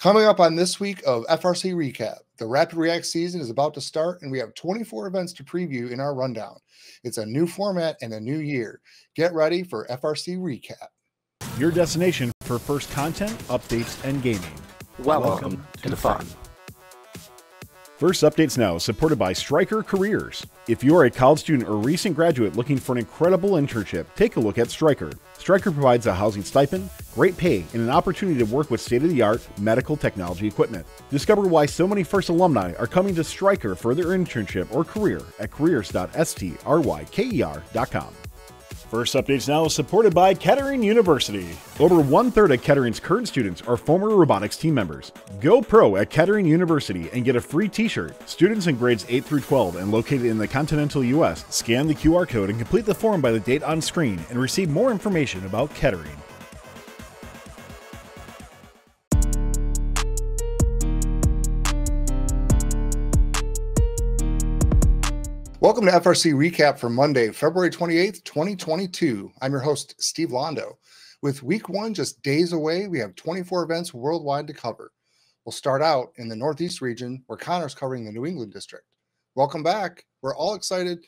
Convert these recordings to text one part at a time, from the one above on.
Coming up on this week of FRC Recap, the Rapid React season is about to start, and we have 24 events to preview in our rundown. It's a new format and a new year. Get ready for FRC Recap. Your destination for first content, updates, and gaming. Welcome to the fun. First Updates Now is supported by Stryker Careers. If you are a college student or recent graduate looking for an incredible internship, take a look at Stryker. Stryker provides a housing stipend, great pay, and an opportunity to work with state-of-the-art medical technology equipment. Discover why so many First alumni are coming to Stryker for their internship or career at careers.stryker.com. First Updates Now is supported by Kettering University. Over 1/3 of Kettering's current students are former robotics team members. Go pro at Kettering University and get a free t-shirt. Students in grades 8 through 12 and located in the continental US, scan the QR code and complete the form by the date on screen and receive more information about Kettering. Welcome to FRC Recap for Monday, February 28th, 2022. I'm your host, Steve Londeau. With week one just days away, we have 24 events worldwide to cover. We'll start out in the Northeast region, where Connor's covering the New England district. Welcome back. We're all excited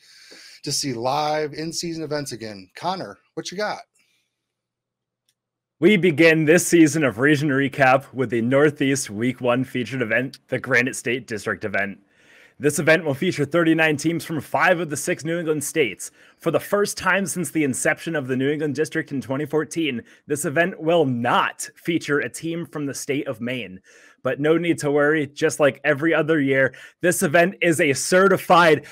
to see live in-season events again. Connor, what you got? We begin this season of Region Recap with the Northeast Week 1 featured event, the Granite State District event. This event will feature 39 teams from 5 of the 6 New England states. For the first time since the inception of the New England District in 2014, this event will not feature a team from the state of Maine. But no need to worry, just like every other year, this event is a certified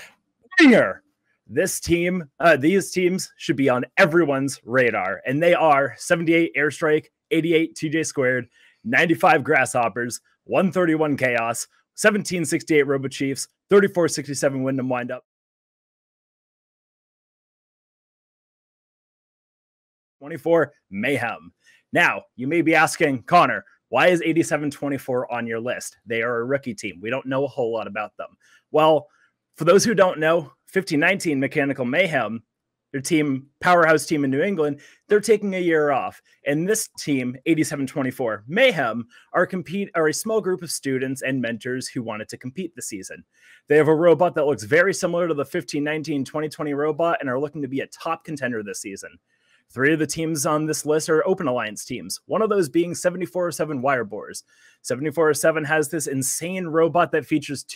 banger. These teams should be on everyone's radar, and they are 78 Airstrike, 88 TJ Squared, 95 Grasshoppers, 131 Chaos, 1768 Robo Chiefs, 3467 Wyndham Windup, 24 Mayhem. Now, you may be asking, Connor, why is 8724 on your list? They are a rookie team. We don't know a whole lot about them. Well, for those who don't know, 1519 Mechanical Mayhem, their team, powerhouse team in New England, they're taking a year off. And this team, 8724 Mayhem, are a small group of students and mentors who wanted to compete this season. They have a robot that looks very similar to the 1519-2020 robot and are looking to be a top contender this season. 3 of the teams on this list are Open Alliance teams, one of those being 7407 Wirebores. 7407 has this insane robot that features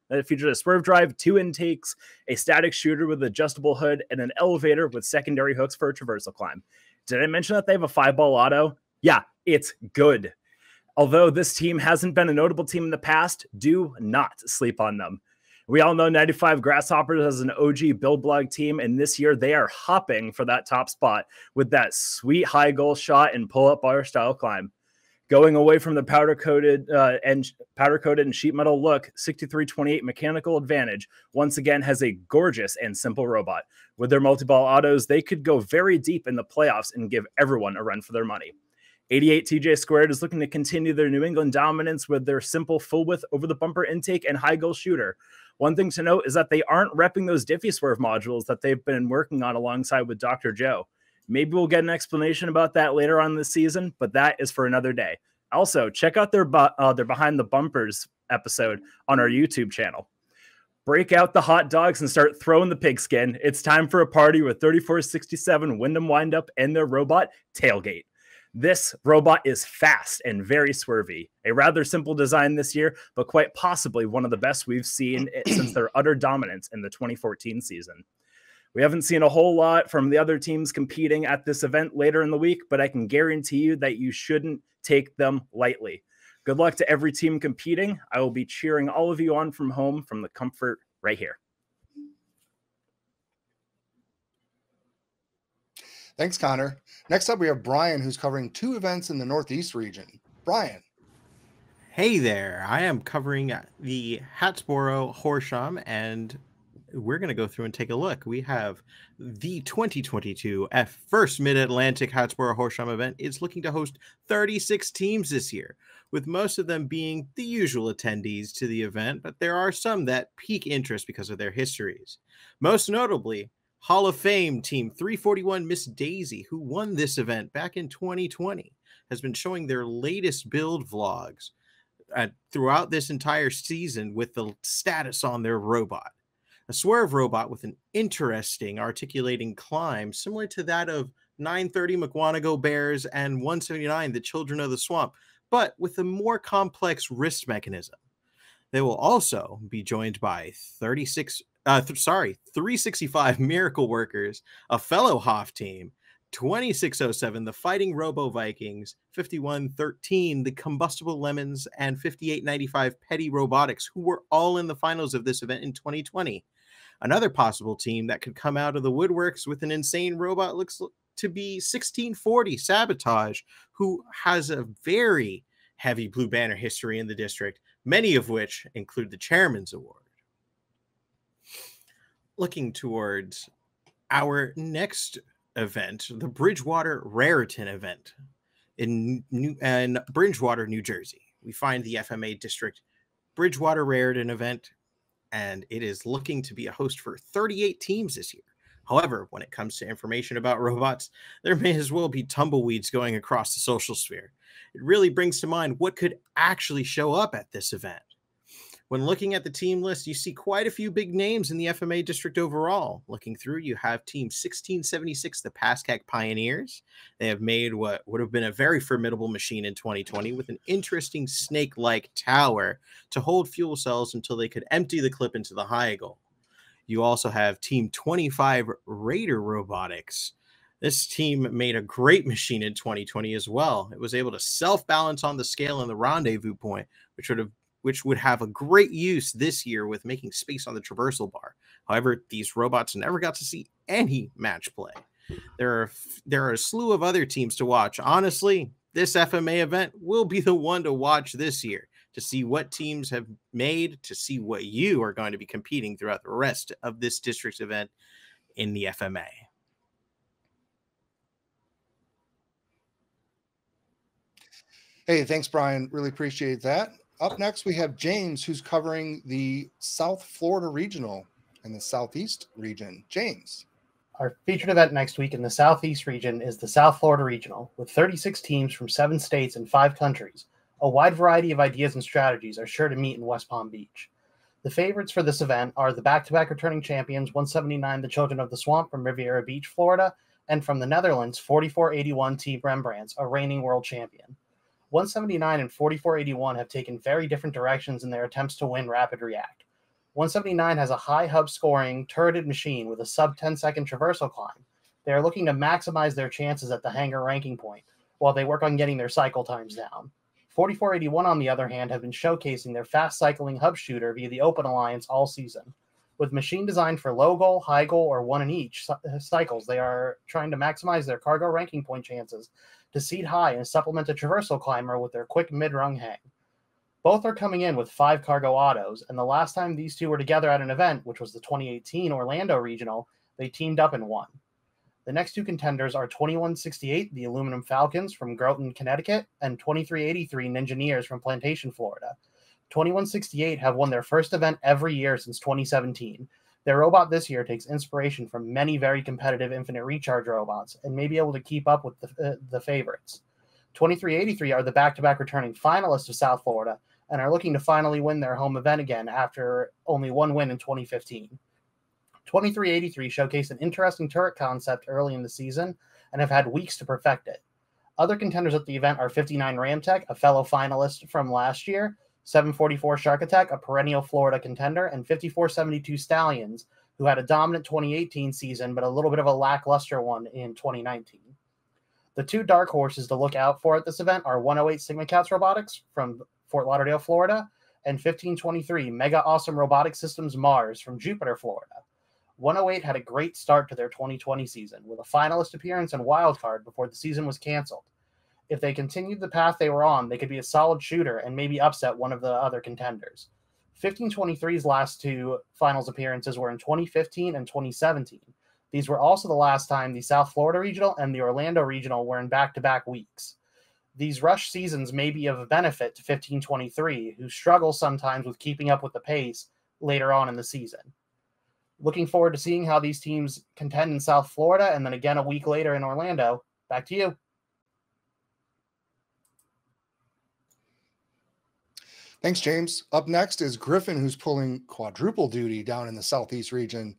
a swerve drive, 2 intakes, a static shooter with adjustable hood, and an elevator with secondary hooks for a traversal climb. Did I mention that they have a 5-ball auto? Yeah, it's good. Although this team hasn't been a notable team in the past, do not sleep on them. We all know 95 Grasshoppers as an OG build blog team, and this year they are hopping for that top spot with that sweet high goal shot and pull-up bar style climb. Going away from the powder-coated and sheet metal look, 6328 Mechanical Advantage once again has a gorgeous and simple robot. With their multi-ball autos, they could go very deep in the playoffs and give everyone a run for their money. 88 TJ Squared is looking to continue their New England dominance with their simple full-width over-the-bumper intake and high-goal shooter. One thing to note is that they aren't repping those Diffie Swerve modules that they've been working on alongside with Dr. Joe. Maybe we'll get an explanation about that later on this season, but that is for another day. Also, check out their Behind the Bumpers episode on our YouTube channel. Break out the hot dogs and start throwing the pigskin. It's time for a party with 3467 Wyndham Windup and their robot, Tailgate. This robot is fast and very swervy. A rather simple design this year, but quite possibly one of the best we've seen since their utter dominance in the 2014 season. We haven't seen a whole lot from the other teams competing at this event later in the week, but I can guarantee you that you shouldn't take them lightly. Good luck to every team competing. I will be cheering all of you on from home from the comfort right here. Thanks, Connor. Next up, we have Brian, who's covering 2 events in the Northeast region. Brian. Hey there. I am covering the Hatboro Horsham, and we're going to go through and take a look. We have the 2022 First Mid-Atlantic Hatboro Horsham event is looking to host 36 teams this year, with most of them being the usual attendees to the event, but there are some that pique interest because of their histories. Most notably, Hall of Fame Team 341 Miss Daisy, who won this event back in 2020, has been showing their latest build vlogs throughout this entire season with the status on their robot. A swerve robot with an interesting articulating climb, similar to that of 930 McWanago Bears and 179 the Children of the Swamp, but with a more complex wrist mechanism. They will also be joined by 365 Miracle Workers, a fellow Hoff team, 2607 the Fighting Robo Vikings, 5113 the Combustible Lemons, and 5895 Petty Robotics, who were all in the finals of this event in 2020. Another possible team that could come out of the woodworks with an insane robot looks to be 1640 Sabotage, who has a very heavy Blue Banner history in the district, many of which include the Chairman's Award. Looking towards our next event, the Bridgewater Raritan event in Bridgewater, New Jersey. We find the FMA District Bridgewater Raritan event, and it is looking to be a host for 38 teams this year. However, when it comes to information about robots, there may as well be tumbleweeds going across the social sphere. It really brings to mind what could actually show up at this event. When looking at the team list, you see quite a few big names in the FMA district overall. Looking through, you have Team 1676, the Pascack Pioneers. They have made what would have been a very formidable machine in 2020 with an interesting snake-like tower to hold fuel cells until they could empty the clip into the Heigl. You also have Team 25 Raider Robotics. This team made a great machine in 2020 as well. It was able to self-balance on the scale and the rendezvous point, which would have a great use this year with making space on the traversal bar. However, these robots never got to see any match play. There are a slew of other teams to watch. Honestly, this FMA event will be the one to watch this year, to see what teams have made, to see what you are going to be competing throughout the rest of this district's event in the FMA. Hey, thanks, Brian. Really appreciate that. Up next, we have James, who's covering the South Florida Regional and the Southeast region. James. Our featured event next week in the Southeast region is the South Florida Regional, with 36 teams from 7 states and 5 countries. A wide variety of ideas and strategies are sure to meet in West Palm Beach. The favorites for this event are the back-to-back returning champions, 179 the Children of the Swamp from Riviera Beach, Florida, and from the Netherlands, 4481 Team Rembrandts, a reigning world champion. 179 and 4481 have taken very different directions in their attempts to win Rapid React. 179 has a high hub scoring, turreted machine with a sub 10-second traversal climb. They are looking to maximize their chances at the hangar ranking point, while they work on getting their cycle times down. 4481, on the other hand, have been showcasing their fast cycling hub shooter via the Open Alliance all season. With machine designed for low goal, high goal, or one in each cycles, they are trying to maximize their cargo ranking point chances to seed high and supplement a traversal climber with their quick mid-rung hang. Both are coming in with 5 cargo autos, and the last time these two were together at an event, which was the 2018 Orlando Regional, they teamed up and won. The next 2 contenders are 2168, the Aluminum Falcons from Groton, Connecticut, and 2383 Ninjaneers from Plantation, Florida. 2168 have won their first event every year since 2017. Their robot this year takes inspiration from many very competitive infinite recharge robots and may be able to keep up with the favorites. 2383 are the back-to-back returning finalists of South Florida and are looking to finally win their home event again after only 1 win in 2015. 2383 showcased an interesting turret concept early in the season and have had weeks to perfect it. Other contenders at the event are 59 Ramtech, a fellow finalist from last year, 744 Shark Attack, a perennial Florida contender, and 5472 Stallions, who had a dominant 2018 season, but a little bit of a lackluster one in 2019. The 2 dark horses to look out for at this event are 108 Sigma Cats Robotics from Fort Lauderdale, Florida, and 1523 Mega Awesome Robotic Systems Mars from Jupiter, Florida. 108 had a great start to their 2020 season, with a finalist appearance and wildcard before the season was canceled. If they continued the path they were on, they could be a solid shooter and maybe upset one of the other contenders. 1523's last 2 finals appearances were in 2015 and 2017. These were also the last time the South Florida Regional and the Orlando Regional were in back-to-back weeks. These rush seasons may be of benefit to 1523, who struggles sometimes with keeping up with the pace later on in the season. Looking forward to seeing how these teams contend in South Florida and then again a week later in Orlando. Back to you. Thanks, James. Up next is Griffin, who's pulling quadruple duty down in the Southeast region.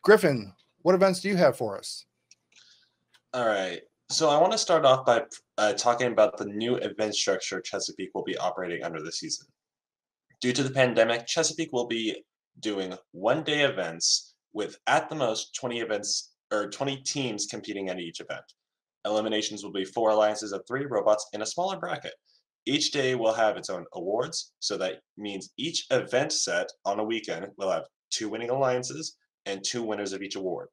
Griffin, what events do you have for us? All right. So I want to start off by talking about the new event structure Chesapeake will be operating under this season. Due to the pandemic, Chesapeake will be doing one-day events with at the most 20 events or 20 teams competing at each event. Eliminations will be 4 alliances of 3 robots in a smaller bracket. Each day will have its own awards, so that means each event set on a weekend will have 2 winning alliances and 2 winners of each award.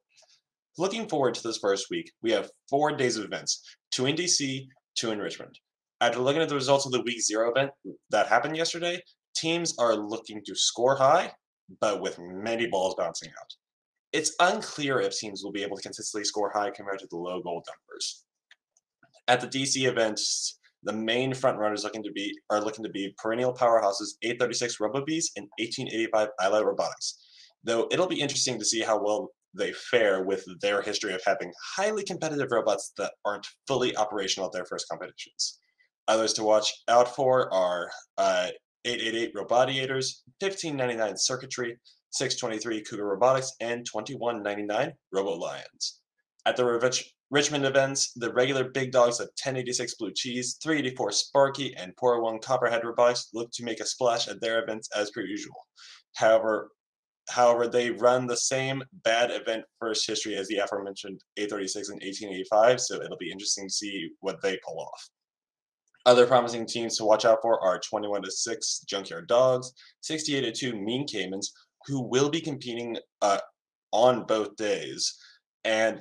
Looking forward to this first week, we have 4 days of events, 2 in DC, 2 in Richmond. After looking at the results of the week 0 event that happened yesterday, teams are looking to score high, but with many balls bouncing out. It's unclear if teams will be able to consistently score high compared to the low goal numbers. At the DC events, the main frontrunners are looking to be perennial powerhouses 836 RoboBees and 1885 iLight Robotics, though it'll be interesting to see how well they fare with their history of having highly competitive robots that aren't fully operational at their first competitions. Others to watch out for are 888 Robotiators, 1599 Circuitry, 623 Cougar Robotics, and 2199 Robo Lions. At the Richmond events, the regular big dogs of 1086 Blue Cheese, 384 Sparky, and 401 Copperhead Robotics look to make a splash at their events as per usual. However, they run the same bad event first history as the aforementioned 836 and 1885, so it'll be interesting to see what they pull off. Other promising teams to watch out for are 21-6 Junkyard Dogs, 68-2 Mean Caymans, who will be competing on both days, and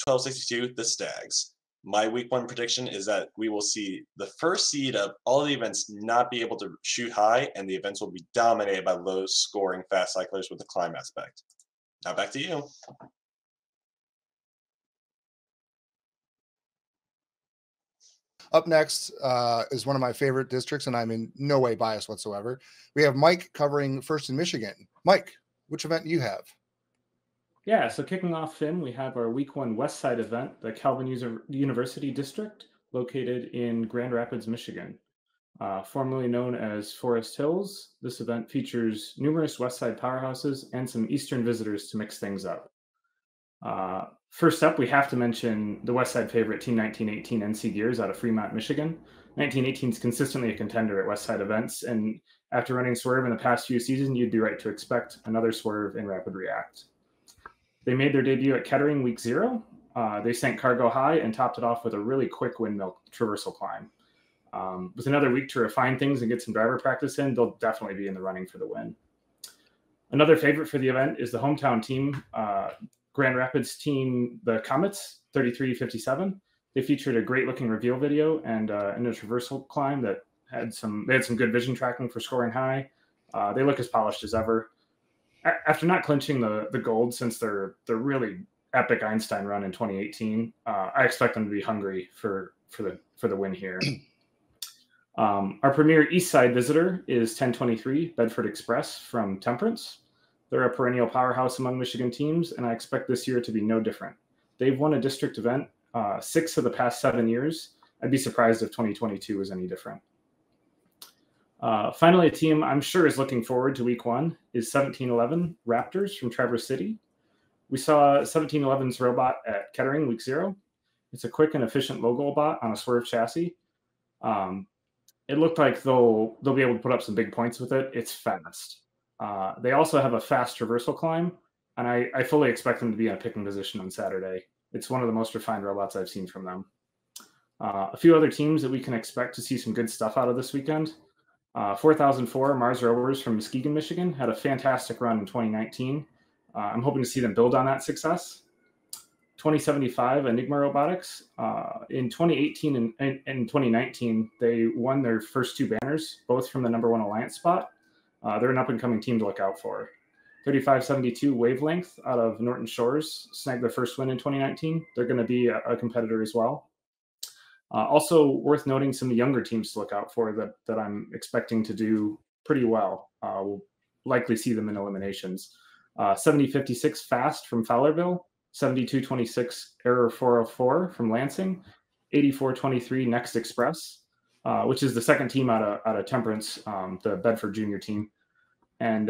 1262 the Stags. My week 1 prediction is that we will see the first seed of all the events not be able to shoot high, and the events will be dominated by low-scoring fast cyclers with the climb aspect. Now back to you. Up next is one of my favorite districts, and I'm in no way biased whatsoever. We have Mike covering First in Michigan. Mike, which event do you have? Yeah, so kicking off, Finn, we have our Week 1 West Side event, the Calvin University District, located in Grand Rapids, Michigan. Formerly known as Forest Hills, this event features numerous West Side powerhouses and some Eastern visitors to mix things up. First up, we have to mention the West Side favorite Team 1918 NC Gears out of Fremont, Michigan. 1918 is consistently a contender at West Side events, and after running Swerve in the past few seasons, you'd be right to expect another Swerve in Rapid React. They made their debut at Kettering Week 0. They sank cargo high and topped it off with a really quick windmill traversal climb. With another week to refine things and get some driver practice in, they'll definitely be in the running for the win. Another favorite for the event is the hometown team, Grand Rapids team, the Comets, 3357. They featured a great-looking reveal video and a traversal climb that had some good vision tracking for scoring high. They look as polished as ever. After not clinching the gold since their really epic Einstein run in 2018, I expect them to be hungry for the win here. Our premier East Side visitor is 1023 Bedford Express from Temperance. They're a perennial powerhouse among Michigan teams, and I expect this year to be no different. They've won a district event 6 of the past 7 years. I'd be surprised if 2022 was any different. Finally, a team I'm sure is looking forward to Week 1 is 1711 Raptors from Traverse City. We saw 1711's robot at Kettering Week 0. It's a quick and efficient low-goal bot on a Swerve chassis. It looked like they'll be able to put up some big points with it. It's fast. They also have a fast traversal climb, and I fully expect them to be in a picking position on Saturday. It's one of the most refined robots I've seen from them. A few other teams that we can expect to see some good stuff out of this weekend. 4004 Mars Rovers from Muskegon, Michigan had a fantastic run in 2019. I'm hoping to see them build on that success. 2075 Enigma Robotics. In 2018 and 2019, they won their first 2 banners, both from the #1 Alliance spot. They're an up-and-coming team to look out for. 3572 Wavelength out of Norton Shores snagged their first win in 2019. They're going to be a competitor as well. Also worth noting some younger teams to look out for that I'm expecting to do pretty well. We'll likely see them in eliminations. 7056 Fast from Fowlerville, 7226 Error 404 from Lansing, 8423 Next Express. which is the second team out of Temperance, the Bedford junior team. And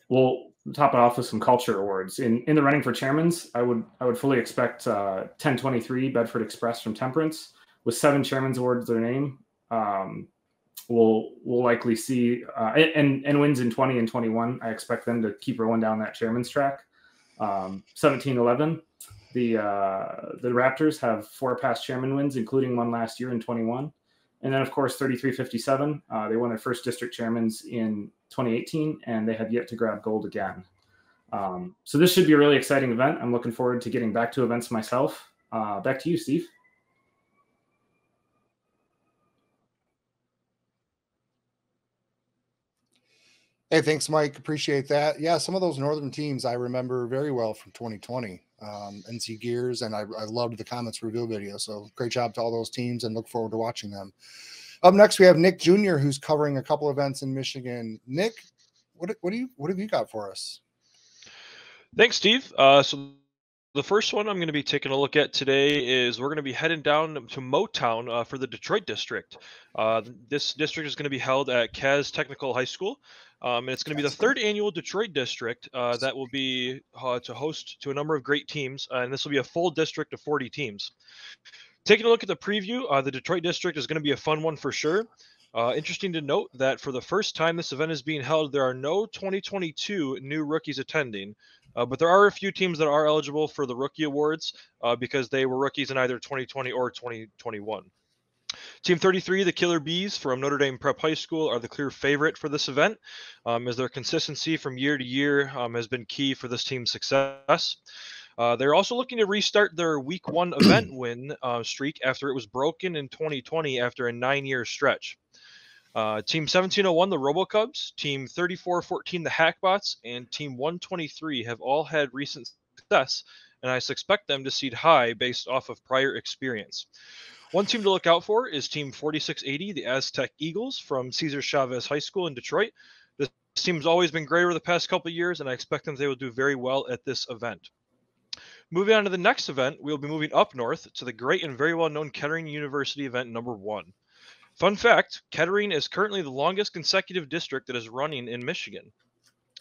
we'll top it off with some culture awards. In the running for chairmans, I would fully expect 1023 Bedford Express from Temperance with 7 chairmans awards to their name. We'll likely see and wins in 20 and 21. I expect them to keep rolling down that chairman's track. 1711, the Raptors have 4 past chairman wins, including one last year in 21. And then, of course, 3357, they won their first district chairmans in 2018, and they have yet to grab gold again. So this should be a really exciting event. I'm looking forward to getting back to events myself. Back to you, Steve. Hey, thanks, Mike. Appreciate that. Yeah, some of those northern teams I remember very well from 2020. NC Gears, and I loved the comments review video. So great job to all those teams, and look forward to watching them. Up next, we have Nick Jr., who's covering a couple events in Michigan. Nick, what have you got for us? Thanks, Steve. So the first one I'm going to be taking a look at today is we're going to be heading down to Motown for the Detroit district. This district is going to be held at Kaz Technical High School. And it's going to be the 3rd annual Detroit district that will be to host to a number of great teams. And this will be a full district of 40 teams. Taking a look at the preview, the Detroit district is going to be a fun one for sure. Interesting to note that for the first time this event is being held, there are no 2022 new rookies attending. But there are a few teams that are eligible for the rookie awards because they were rookies in either 2020 or 2021. Team 33, the Killer Bees from Notre Dame Prep High School, are the clear favorite for this event, as their consistency from year to year has been key for this team's success. They're also looking to restart their Week 1 event win streak after it was broken in 2020 after a 9-year stretch. Team 1701, the RoboCubs, Team 3414, the Hackbots, and Team 123 have all had recent success, and I expect them to seed high based off of prior experience. One team to look out for is Team 4680, the Aztec Eagles from Cesar Chavez High School in Detroit. This team's always been great over the past couple of years, and I expect them they will do very well at this event. Moving on to the next event, we'll be moving up north to the great and very well-known Kettering University event number 1. Fun fact, Kettering is currently the longest consecutive district that is running in Michigan.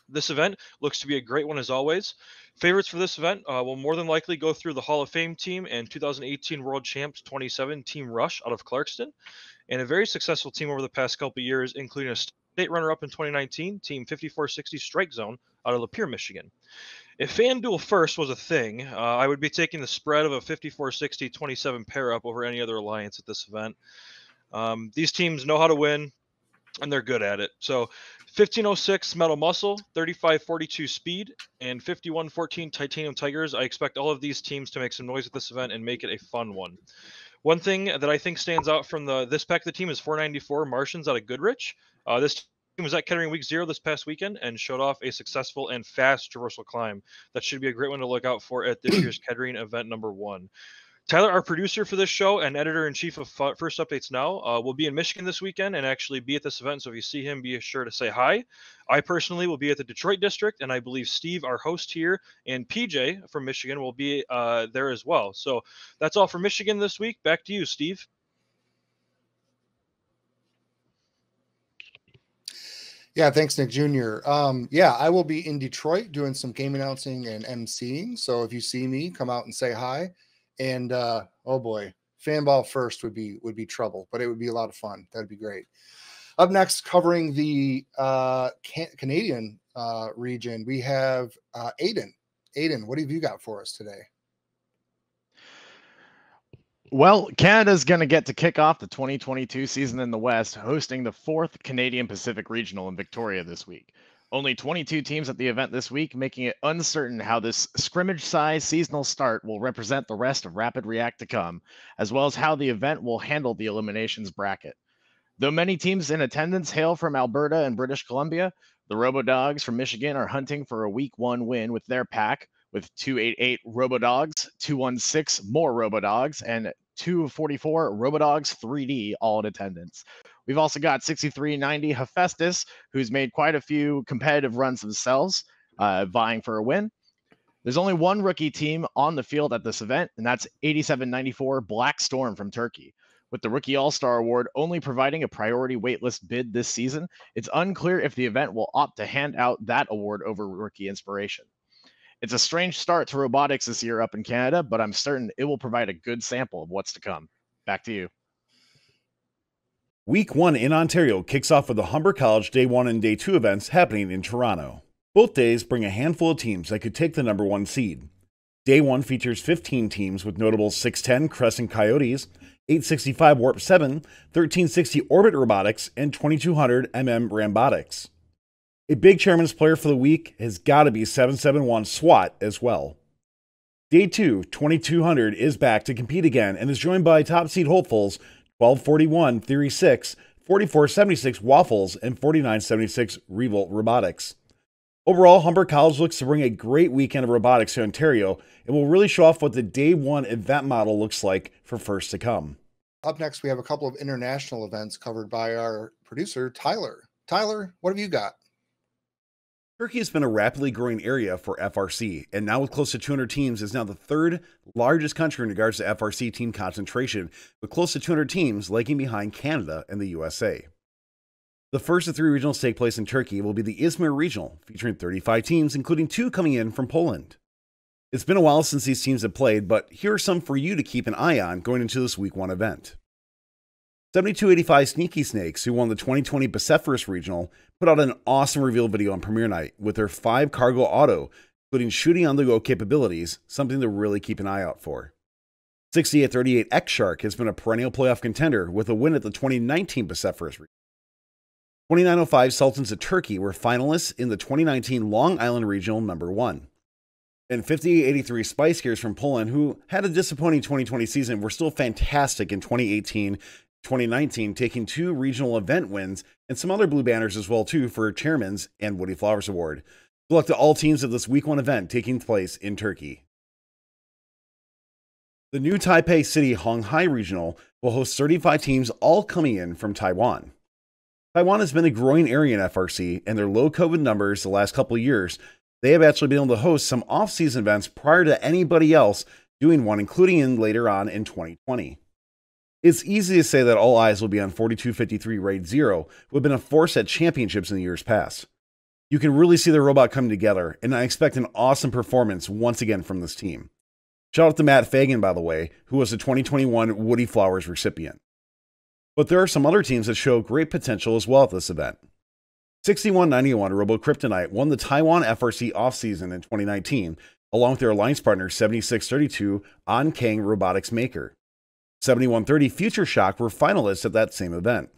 This event looks to be a great one as always. Favorites for this event will more than likely go through the Hall of Fame team and 2018 World Champs 27 Team Rush out of Clarkston, and a very successful team over the past couple of years, including a state runner-up in 2019, Team 5460 Strike Zone out of Lapeer, Michigan. If FanDuel First was a thing, I would be taking the spread of a 5460-27 pair-up over any other alliance at this event. These teams know how to win, and they're good at it. So 1506 Metal Muscle, 3542 Speed, and 5114 Titanium Tigers. I expect all of these teams to make some noise at this event and make it a fun one. One thing that I think stands out from this pack of the team is 494 Martians out of Goodrich. This team was at Kettering Week 0 this past weekend and showed off a successful and fast traversal climb. That should be a great one to look out for at this year's Kettering event number 1. Tyler, our producer for this show and editor-in-chief of First Updates Now, will be in Michigan this weekend and actually be at this event. So if you see him, be sure to say hi. I personally will be at the Detroit district, and I believe Steve, our host here, and PJ from Michigan will be there as well. So that's all for Michigan this week. Back to you, Steve. Yeah, thanks, Nick Jr. Yeah, I will be in Detroit doing some game announcing and emceeing. So if you see me, come out and say hi. And oh boy, Fanball First would be trouble, but it would be a lot of fun. That'd be great. Up next, covering the Canadian region, we have Aiden. Aiden, what have you got for us today? Well, Canada's going to get to kick off the 2022 season in the West, hosting the 4th Canadian Pacific Regional in Victoria this week. Only 22 teams at the event this week, making it uncertain how this scrimmage-sized seasonal start will represent the rest of Rapid React to come, as well as how the event will handle the eliminations bracket. Though many teams in attendance hail from Alberta and British Columbia, the RoboDogs from Michigan are hunting for a Week 1 win with their pack, with 288 RoboDogs, 216 more RoboDogs, and 244 RoboDogs 3D all in attendance. We've also got 6390 Hephaestus, who's made quite a few competitive runs themselves, vying for a win. There's only one rookie team on the field at this event, and that's 8794 Black Storm from Turkey. With the Rookie All-Star Award only providing a priority waitlist bid this season, it's unclear if the event will opt to hand out that award over Rookie Inspiration. It's a strange start to robotics this year up in Canada, but I'm certain it will provide a good sample of what's to come. Back to you. Week 1 in Ontario kicks off with the Humber College Day 1 and Day 2 events happening in Toronto. Both days bring a handful of teams that could take the number 1 seed. Day 1 features 15 teams with notable 610 Crescent Coyotes, 865 Warp 7, 1360 Orbit Robotics, and 2200 Rambotics. A big Chairman's player for the week has got to be 771 SWAT as well. Day 2, 2200 is back to compete again and is joined by top seed hopefuls 1241 Theory 6, 4476 Waffles, and 4976 Revolt Robotics. Overall, Humber College looks to bring a great weekend of robotics to Ontario and will really show off what the Day 1 event model looks like for first to come. Up next, we have a couple of international events covered by our producer, Tyler. Tyler, what have you got? Turkey has been a rapidly growing area for FRC, and now with close to 200 teams, is now the third largest country in regards to FRC team concentration, with close to 200 teams lagging behind Canada and the USA. The first of 3 regionals to take place in Turkey will be the Izmir Regional, featuring 35 teams, including 2 coming in from Poland. It's been a while since these teams have played, but here are some for you to keep an eye on going into this Week 1 event. 7285 Sneaky Snakes, who won the 2020 Bosphorus Regional, put out an awesome reveal video on premiere night with their 5 cargo auto, including shooting on the go capabilities, something to really keep an eye out for. 6838 X-Shark has been a perennial playoff contender with a win at the 2019 Bosphorus Regional. 2905 Sultans of Turkey were finalists in the 2019 Long Island Regional No. 1. And 5883 Spice Gears from Poland, who had a disappointing 2020 season, were still fantastic in 2018 2019, taking 2 regional event wins and some other blue banners as well too for Chairman's and Woody Flowers Award. Good luck to all teams of this Week 1 event taking place in Turkey. The new Taipei City Honghai Regional will host 35 teams, all coming in from Taiwan. Taiwan has been a growing area in FRC, and their low COVID numbers the last couple of years, they have actually been able to host some off-season events prior to anybody else doing one, including later on in 2020. It's easy to say that all eyes will be on 4253 Raid 0, who have been a force at championships in the years past. You can really see the robot coming together, and I expect an awesome performance once again from this team. Shout out to Matt Fagan, by the way, who was the 2021 Woody Flowers recipient. But there are some other teams that show great potential as well at this event. 6191 Robo Kryptonite won the Taiwan FRC offseason in 2019, along with their alliance partner 7632 On Kang Robotics Maker. 7130 Future Shock were finalists at that same event.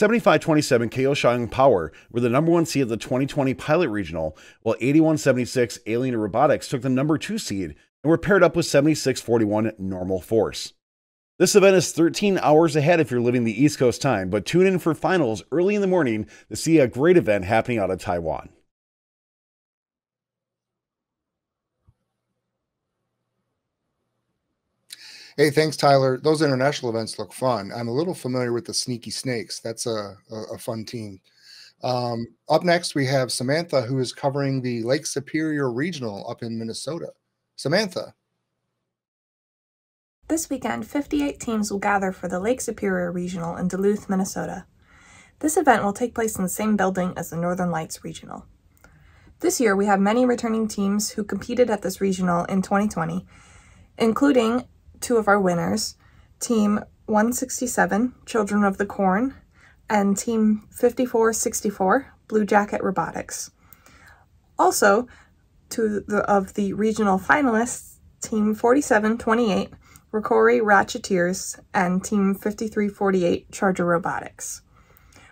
7527 KO Shang Power were the number 1 seed at the 2020 Pilot Regional, while 8176 Alien Robotics took the number 2 seed and were paired up with 7641 Normal Force. This event is 13 hours ahead if you're living the East Coast time, but tune in for finals early in the morning to see a great event happening out of Taiwan. Hey, thanks, Tyler. Those international events look fun. I'm a little familiar with the Sneaky Snakes. That's a fun team. Up next, we have Samantha, who is covering the Lake Superior Regional up in Minnesota. Samantha. This weekend, 58 teams will gather for the Lake Superior Regional in Duluth, Minnesota. This event will take place in the same building as the Northern Lights Regional. This year, we have many returning teams who competed at this regional in 2020, including 2 of our winners, Team 167, Children of the Corn, and Team 5464, Blue Jacket Robotics. Also, 2 of the regional finalists, Team 4728, Rokori Ratcheteers, and Team 5348, Charger Robotics.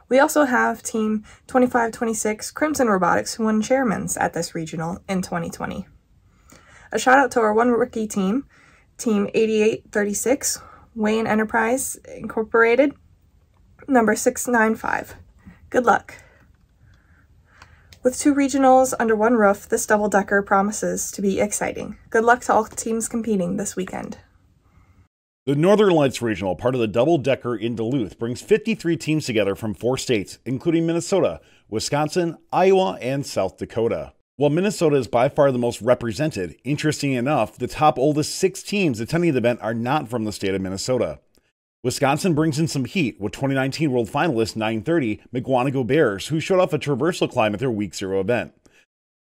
We also have Team 2526, Crimson Robotics, who won Chairman's at this regional in 2020. A shout out to our one rookie team, Team 8836, Wayne Enterprise Incorporated, number 695. Good luck. With 2 regionals under one roof, this double-decker promises to be exciting. Good luck to all teams competing this weekend. The Northern Lights Regional, part of the double-decker in Duluth, brings 53 teams together from 4 states, including Minnesota, Wisconsin, Iowa, and South Dakota. While Minnesota is by far the most represented, interesting enough, the top oldest 6 teams attending the event are not from the state of Minnesota. Wisconsin brings in some heat with 2019 world finalist 930 McGuanago Bears, who showed off a traversal climb at their Week 0 event.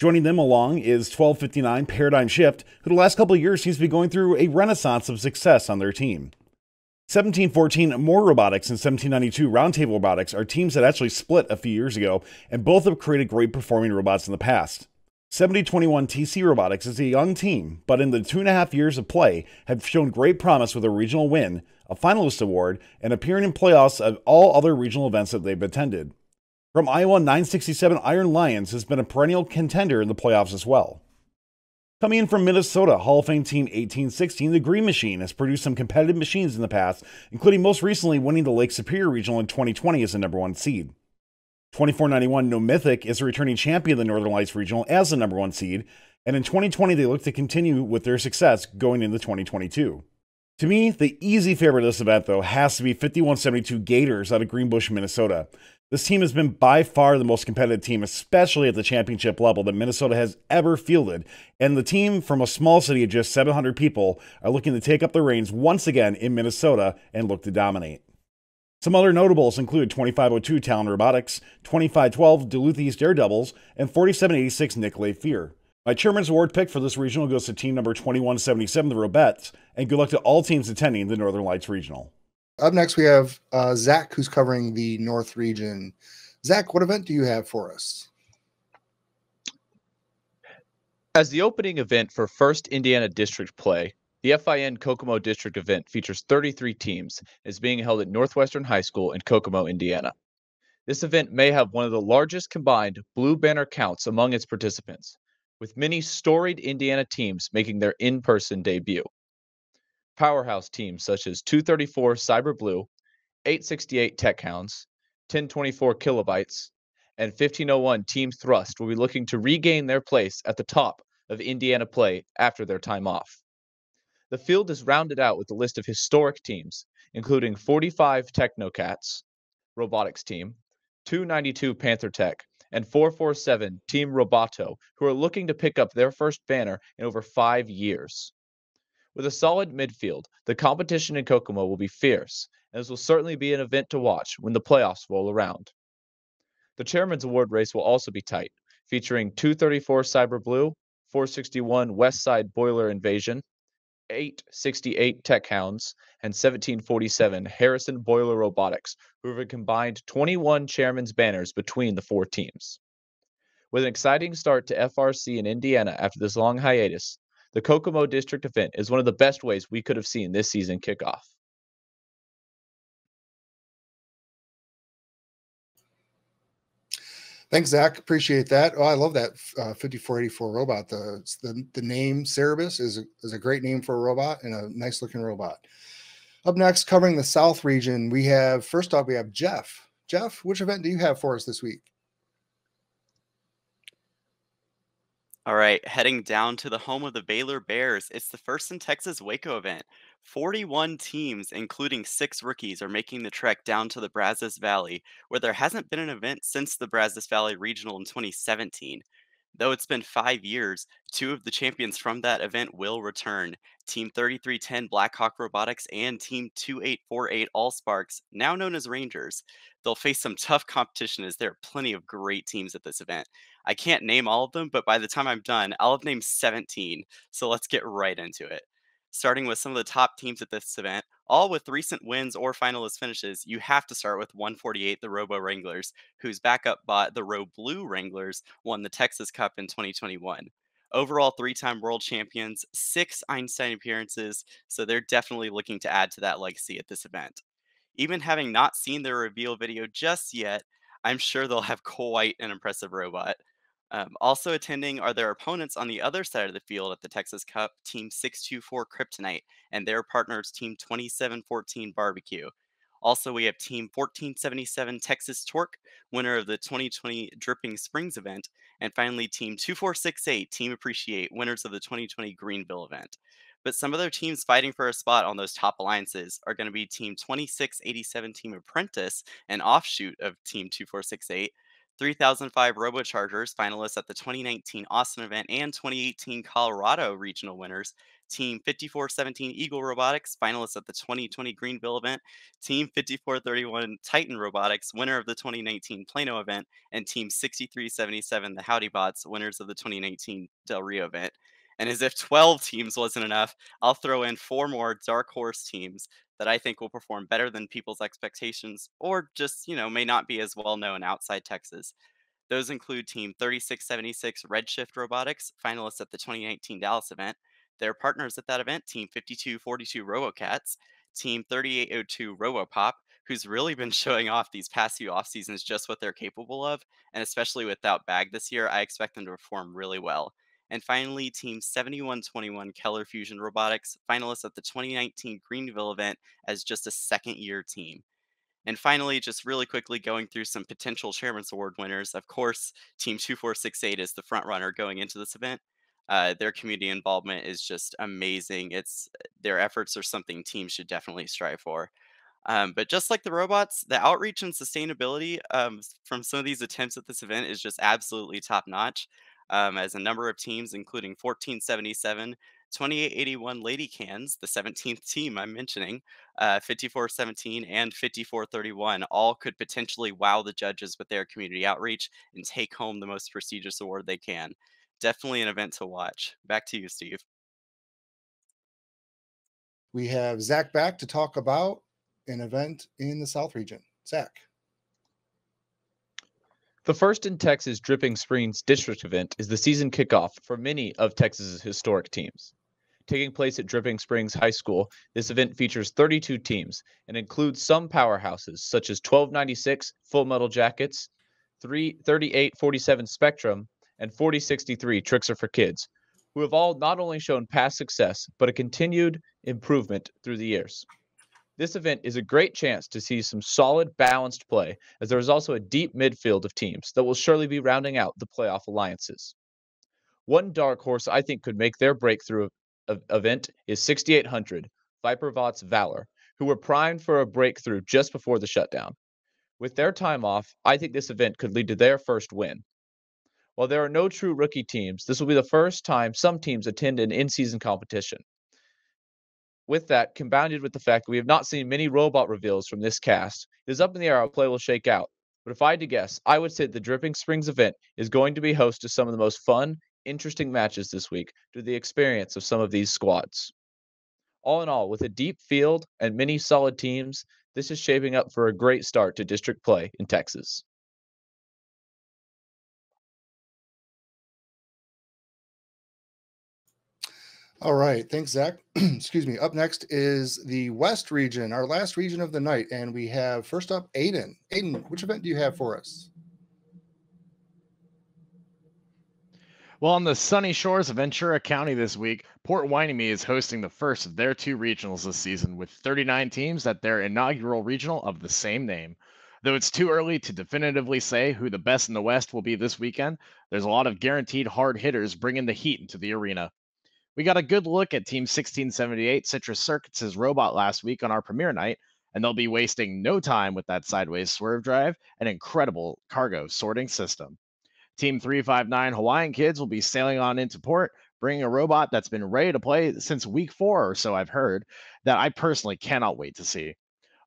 Joining them along is 1259 Paradigm Shift, who the last couple of years seems to be going through a renaissance of success on their team. 1714 More Robotics and 1792 Roundtable Robotics are teams that actually split a few years ago, and both have created great performing robots in the past. 7021 TC Robotics is a young team, but in the 2.5 years of play have shown great promise with a regional win, a finalist award, and appearing in playoffs at all other regional events that they've attended. From Iowa, 967 Iron Lions has been a perennial contender in the playoffs as well. Coming in from Minnesota, Hall of Fame team 1816, the Green Machine has produced some competitive machines in the past, including most recently winning the Lake Superior Regional in 2020 as the #1 seed. 2491 No Mythic is a returning champion of the Northern Lights Regional as the #1 seed, and in 2020 they look to continue with their success going into 2022. To me, the easy favorite of this event, though, has to be 5172 Gators out of Greenbush, Minnesota. This team has been by far the most competitive team, especially at the championship level, that Minnesota has ever fielded, and the team from a small city of just 700 people are looking to take up the reins once again in Minnesota and look to dominate. Some other notables include 2502 Talon Robotics, 2512 Duluth East Daredevils, and 4786 Nicolay Fear. My Chairman's Award pick for this regional goes to team number 2177, the Robettes, and good luck to all teams attending the Northern Lights Regional. Up next, we have Zach, who's covering the North region. Zach, what event do you have for us? As the opening event for First Indiana District play, the FIN Kokomo District event features 33 teams and is being held at Northwestern High School in Kokomo, Indiana. This event may have one of the largest combined blue banner counts among its participants, with many storied Indiana teams making their in-person debut. Powerhouse teams such as 234 Cyber Blue, 868 Tech Hounds, 1024 Kilobytes, and 1501 Team Thrust will be looking to regain their place at the top of Indiana play after their time off. The field is rounded out with a list of historic teams, including 45 Technocats, Robotics team, 292 Panther Tech, and 447 Team Roboto, who are looking to pick up their first banner in over 5 years. With a solid midfield, the competition in Kokomo will be fierce, and this will certainly be an event to watch when the playoffs roll around. The Chairman's Award race will also be tight, featuring 234 Cyber Blue, 461 Westside Boiler Invasion, 868 Tech Hounds, and 1747 Harrison Boiler Robotics, who have a combined 21 Chairman's banners between the 4 teams. With an exciting start to FRC in Indiana after this long hiatus, the Kokomo District event is one of the best ways we could have seen this season kick off. Thanks, Zach. Appreciate that. Oh, I love that 5484 robot. The name Cerebus is a great name for a robot and a nice looking robot. Up next, covering the South region, first off, we have Jeff. Jeff, which event do you have for us this week? All right, heading down to the home of the Baylor Bears, it's the First in Texas Waco event. 41 teams, including 6 rookies, are making the trek down to the Brazos Valley, where there hasn't been an event since the Brazos Valley Regional in 2017. Though it's been 5 years, 2 of the champions from that event will return. Team 3310 Blackhawk Robotics and Team 2848 Allsparks, now known as Rangers. They'll face some tough competition as there are plenty of great teams at this event. I can't name all of them, but by the time I'm done, I'll have named 17. So let's get right into it. Starting with some of the top teams at this event, all with recent wins or finalist finishes, you have to start with 148, the Robo Wranglers, whose backup bot, the Robo Blue Wranglers, won the Texas Cup in 2021. Overall, 3-time world champions, 6 Einstein appearances, so they're definitely looking to add to that legacy at this event. Even having not seen their reveal video just yet, I'm sure they'll have quite an impressive robot. Also attending are their opponents on the other side of the field at the Texas Cup, Team 624 Kryptonite, and their partners, Team 2714 Barbecue. Also, we have Team 1477 Texas Torque, winner of the 2020 Dripping Springs event, and finally Team 2468 Team Appreciate, winners of the 2020 Greenville event. But some other teams fighting for a spot on those top alliances are going to be Team 2687 Team Apprentice, an offshoot of Team 2468, 3005 Robochargers, finalists at the 2019 Austin event and 2018 Colorado regional winners. Team 5417 Eagle Robotics, finalists at the 2020 Greenville event. Team 5431 Titan Robotics, winner of the 2019 Plano event. And Team 6377 the Howdy Bots, winners of the 2019 Del Rio event. And as if 12 teams wasn't enough, I'll throw in 4 more dark horse teams that I think will perform better than people's expectations, or just, may not be as well known outside Texas. Those include Team 3676 Redshift Robotics, finalists at the 2019 Dallas event. Their partners at that event, Team 5242 RoboCats, Team 3802 RoboPop, who's really been showing off these past few off seasons just what they're capable of, and especially without Bag this year, I expect them to perform really well. And finally, Team 7121 Keller Fusion Robotics, finalists at the 2019 Greenville event as just a second-year team. And finally, just really quickly going through some potential Chairman's Award winners. Of course, Team 2468 is the front runner going into this event. Their community involvement is just amazing. Their efforts are something teams should definitely strive for. But just like the robots, the outreach and sustainability from some of these attempts at this event is just absolutely top notch. As a number of teams, including 1477, 2881 Lady Cans, the 17th team I'm mentioning, 5417, and 5431, all could potentially wow the judges with their community outreach and take home the most prestigious award they can. Definitely an event to watch. Back to you, Steve. We have Zach back to talk about an event in the South region. Zach. The first in Texas Dripping Springs District event is the season kickoff for many of Texas's historic teams. Taking place at Dripping Springs High School, this event features 32 teams and includes some powerhouses such as 1296 Full Metal Jackets, 3847 Spectrum, and 4063 Tricks Are for Kids, who have all not only shown past success, but a continued improvement through the years. This event is a great chance to see some solid, balanced play, as there is also a deep midfield of teams that will surely be rounding out the playoff alliances. One dark horse I think could make their breakthrough event is 6800 Vipervots Valor, who were primed for a breakthrough just before the shutdown. With their time off, I think this event could lead to their first win. While there are no true rookie teams, this will be the first time some teams attend an in-season competition. With that, combined with the fact that we have not seen many robot reveals from this cast, it is up in the air how play will shake out. But if I had to guess, I would say the Dripping Springs event is going to be host to some of the most fun, interesting matches this week due to the experience of some of these squads. All in all, with a deep field and many solid teams, this is shaping up for a great start to district play in Texas. All right. Thanks, Zach. Excuse me. Up next is the West region, our last region of the night. And we have first up Aiden. Aiden, which event do you have for us? Well, on the sunny shores of Ventura County this week, Port Hueneme is hosting the first of their 2 regionals this season with 39 teams at their inaugural regional of the same name. Though it's too early to definitively say who the best in the West will be this weekend, there's a lot of guaranteed hard hitters bringing the heat into the arena. We got a good look at Team 1678 Citrus Circuits' robot last week on our premiere night, and they'll be wasting no time with that sideways swerve drive and incredible cargo sorting system. Team 359 Hawaiian Kids will be sailing on into port, bringing a robot that's been ready to play since week 4 or so, I've heard, that I personally cannot wait to see.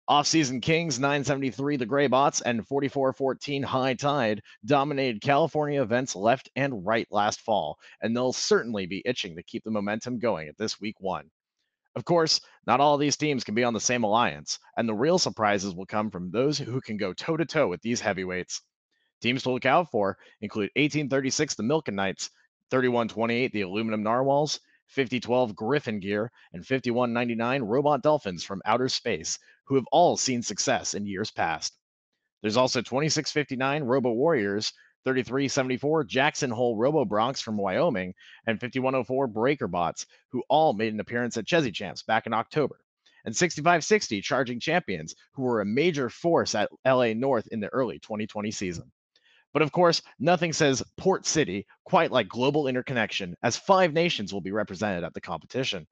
Off-season Kings 973 The Gray Bots and 4414 High Tide dominated California events left and right last fall, and they'll certainly be itching to keep the momentum going at this week 1. Of course, not all of these teams can be on the same alliance, and the real surprises will come from those who can go toe-to-toe with these heavyweights. Teams to look out for include 1836 the Milken Knights, 3128 the Aluminum Narwhals, 5012 Griffin Gear, and 5199 Robot Dolphins from outer space, who have all seen success in years past. There's also 2659 Robo Warriors, 3374 Jackson Hole Robo Bronx from Wyoming, and 5104 Breaker Bots, who all made an appearance at Chessie Champs back in October, and 6560 Charging Champions, who were a major force at LA North in the early 2020 season. But of course, nothing says Port City quite like global interconnection, as 5 nations will be represented at the competition.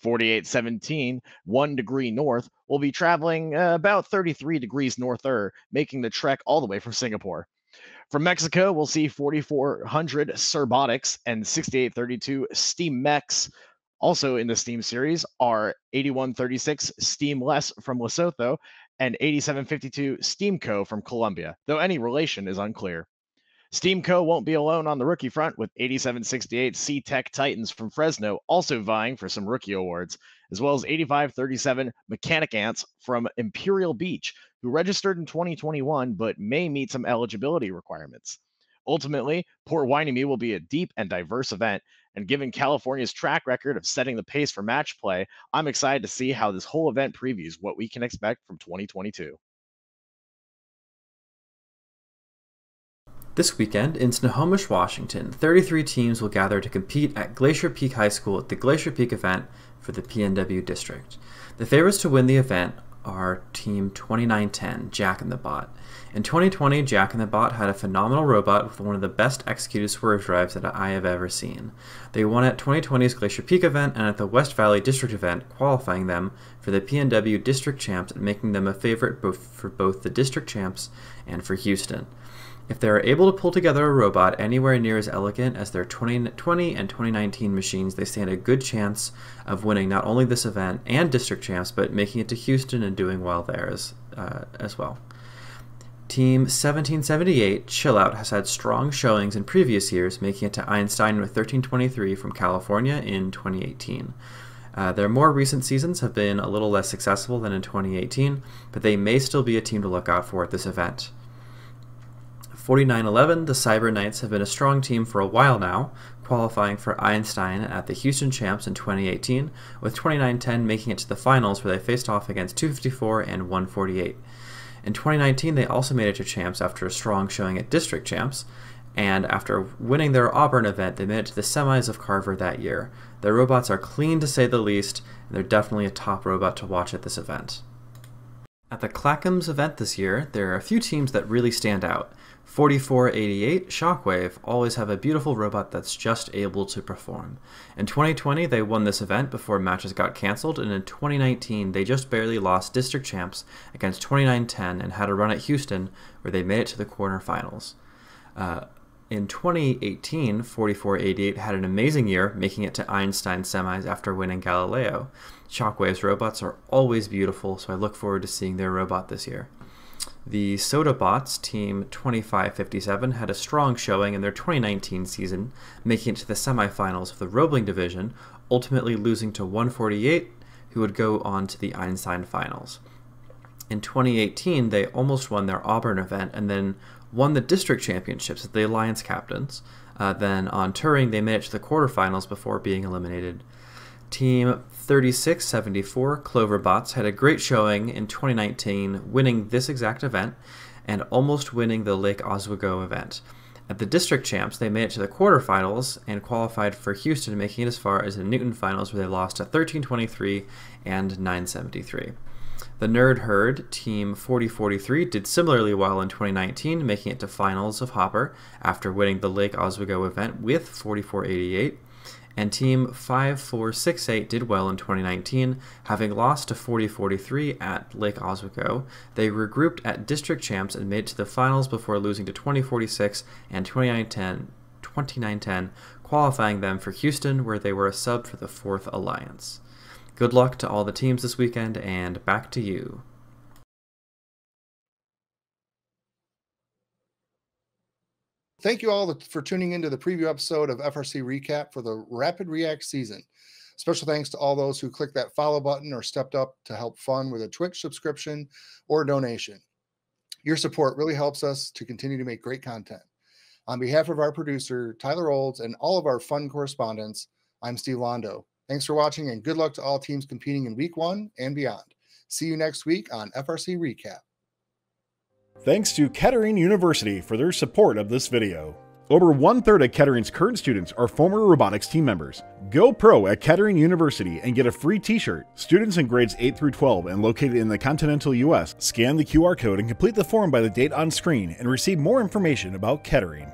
4817, 1 degree north, will be traveling about 33 degrees norther, making the trek all the way from Singapore. From Mexico, we'll see 4400 Robotics and 6832 Steam Mechs. Also in the Steam series are 8136 Steamless from Lesotho and 8752 Steamco from Colombia, though any relation is unclear. Steamco won't be alone on the rookie front, with 8768 C-Tech Titans from Fresno also vying for some rookie awards, as well as 8537 Mechanic Ants from Imperial Beach, who registered in 2021 but may meet some eligibility requirements. Ultimately, Port Hueneme will be a deep and diverse event, and given California's track record of setting the pace for match play, I'm excited to see how this whole event previews what we can expect from 2022. This weekend in Snohomish, Washington, 33 teams will gather to compete at Glacier Peak High School at the Glacier Peak event for the PNW district. The favorites to win the event are Team 2910, Jack and the Bot. In 2020, Jack and the Bot had a phenomenal robot with one of the best executed swerve drives that I have ever seen. They won at 2020's Glacier Peak event and at the West Valley District event, qualifying them for the PNW District Champs and making them a favorite for both the District Champs and for Houston. If they are able to pull together a robot anywhere near as elegant as their 2020 and 2019 machines, they stand a good chance of winning not only this event and District Champs, but making it to Houston and doing well there as well. Team 1778, Chill Out, has had strong showings in previous years, making it to Einstein with 1323 from California in 2018. Their more recent seasons have been a little less successful than in 2018, but they may still be a team to look out for at this event. 4911, the Cyber Knights, have been a strong team for a while now, qualifying for Einstein at the Houston Champs in 2018, with 2910 making it to the finals where they faced off against 254 and 148. In 2019, they also made it to Champs after a strong showing at District Champs, and after winning their Auburn event, they made it to the semis of Carver that year. Their robots are clean to say the least, and they're definitely a top robot to watch at this event. At the Clackamas event this year, there are a few teams that really stand out. 4488, Shockwave, always have a beautiful robot that's just able to perform. In 2020, they won this event before matches got cancelled, and in 2019, they just barely lost District Champs against 2910 and had a run at Houston, where they made it to the quarterfinals. In 2018, 4488 had an amazing year, making it to Einstein semis after winning Galileo. Shockwave's robots are always beautiful, so I look forward to seeing their robot this year. The Soda Bots, Team 2557, had a strong showing in their 2019 season, making it to the semifinals of the Roebling division, ultimately losing to 148, who would go on to the Einstein finals. In 2018, they almost won their Auburn event and then won the district championships as the Alliance captains. Then on touring, they made it to the quarterfinals before being eliminated. Team 3674, Cloverbots, had a great showing in 2019, winning this exact event and almost winning the Lake Oswego event. At the District Champs, they made it to the quarterfinals and qualified for Houston, making it as far as the Newton finals, where they lost to 1323 and 973. The Nerd Herd, Team 4043, did similarly well in 2019, making it to finals of Hopper after winning the Lake Oswego event with 4488. And Team 5468 did well in 2019, having lost to 4043 at Lake Oswego. They regrouped at District Champs and made it to the finals before losing to 2046 and 2910, qualifying them for Houston, where they were a sub for the 4th Alliance. Good luck to all the teams this weekend, and back to you. Thank you all for tuning into the preview episode of FRC Recap for the Rapid React season. Special thanks to all those who clicked that follow button or stepped up to help fund with a Twitch subscription or donation. Your support really helps us to continue to make great content. On behalf of our producer, Tyler Olds, and all of our fun correspondents, I'm Steve Londeau. Thanks for watching, and good luck to all teams competing in Week 1 and beyond. See you next week on FRC Recap. Thanks to Kettering University for their support of this video. Over 1/3 of Kettering's current students are former robotics team members. Go pro at Kettering University and get a free t-shirt. Students in grades 8 through 12 and located in the continental US, scan the QR code and complete the form by the date on screen and receive more information about Kettering.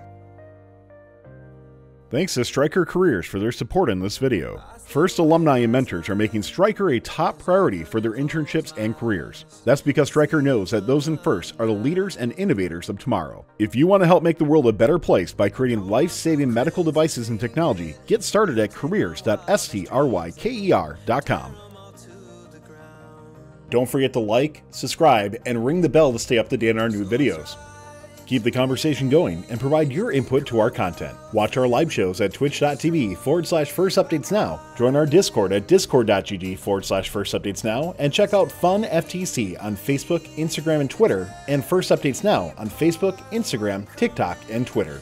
Thanks to Stryker Careers for their support in this video. First alumni and mentors are making Stryker a top priority for their internships and careers. That's because Stryker knows that those in FIRST are the leaders and innovators of tomorrow. If you want to help make the world a better place by creating life-saving medical devices and technology, get started at careers.stryker.com. Don't forget to like, subscribe, and ring the bell to stay up to date on our new videos. Keep the conversation going and provide your input to our content. Watch our live shows at twitch.tv/firstupdatesnow, join our Discord at discord.gg/firstupdatesnow, and check out Fun FTC on Facebook, Instagram, and Twitter, and First Updates Now on Facebook, Instagram, TikTok, and Twitter.